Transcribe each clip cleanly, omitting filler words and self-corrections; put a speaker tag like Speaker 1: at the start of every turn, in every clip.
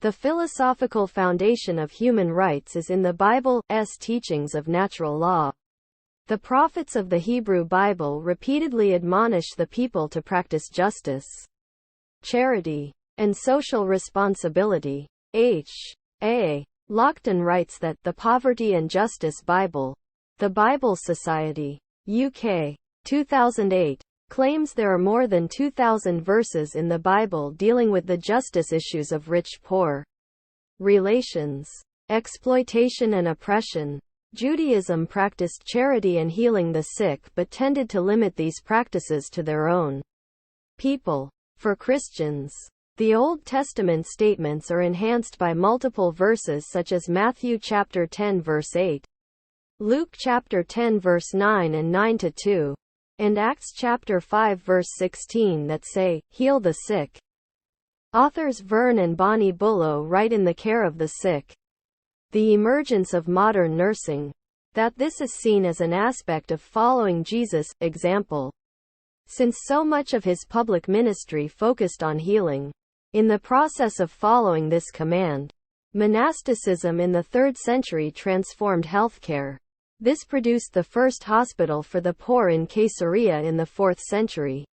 Speaker 1: The philosophical foundation of human rights is in the Bible's teachings of natural law. The prophets of the Hebrew Bible repeatedly admonish the people to practice justice, charity, and social responsibility. H.A. Lockton writes that the Poverty and Justice Bible, the Bible Society, UK, 2008, claims there are more than 2,000 verses in the Bible dealing with the justice issues of rich-poor relations, exploitation and oppression. Judaism practiced charity and healing the sick but tended to limit these practices to their own people. For Christians, the Old Testament statements are enhanced by multiple verses such as Matthew chapter 10 verse 8, Luke chapter 10 verse 9 and 9-2, and Acts chapter 5 verse 16 that say, "Heal the sick." Authors Vern and Bonnie Bullough write in The Care of the Sick, the emergence of modern nursing, that this is seen as an aspect of following Jesus' example, since so much of his public ministry focused on healing. In the process of following this command, monasticism in the 3rd century transformed healthcare. This produced the first hospital for the poor in Caesarea in the 4th century.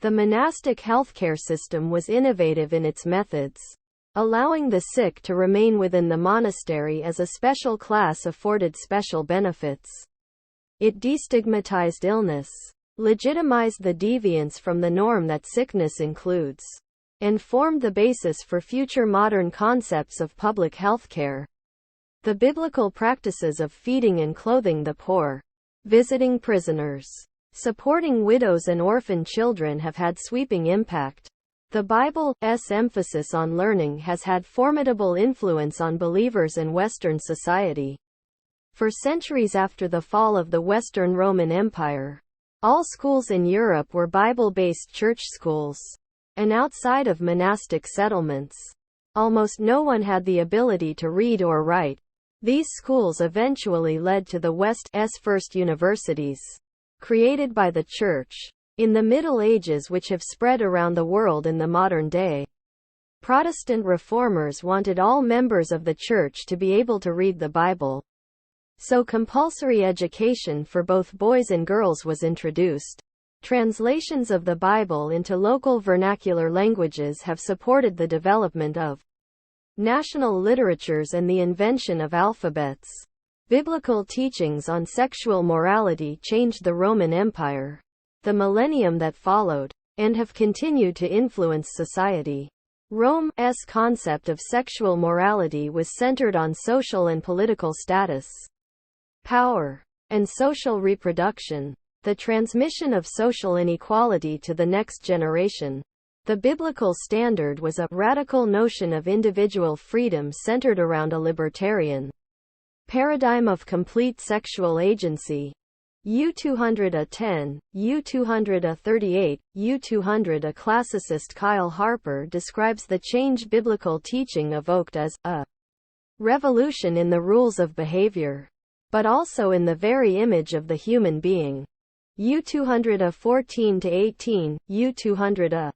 Speaker 1: The monastic healthcare system was innovative in its methods, allowing the sick to remain within the monastery as a special class afforded special benefits. It destigmatized illness, legitimized the deviance from the norm that sickness includes, and formed the basis for future modern concepts of public health care. The biblical practices of feeding and clothing the poor, visiting prisoners, supporting widows and orphan children have had sweeping impact. The Bible's emphasis on learning has had formidable influence on believers in Western society. For centuries after the fall of the Western Roman Empire, all schools in Europe were Bible-based church schools, and outside of monastic settlements, almost no one had the ability to read or write. These schools eventually led to the West's first universities, created by the Church in the Middle Ages, which have spread around the world in the modern day. Protestant reformers wanted all members of the Church to be able to read the Bible, so compulsory education for both boys and girls was introduced. Translations of the Bible into local vernacular languages have supported the development of national literatures and the invention of alphabets. Biblical teachings on sexual morality changed the Roman Empire, the millennium that followed, and have continued to influence society. Rome's concept of sexual morality was centered on social and political status, power, and social reproduction, the transmission of social inequality to the next generation. The biblical standard was a radical notion of individual freedom centered around a libertarian paradigm of complete sexual agency. U210, U238, U200. A classicist, Kyle Harper, describes the change biblical teaching evoked as a revolution in the rules of behavior, but also in the very image of the human being. U214-18, U200.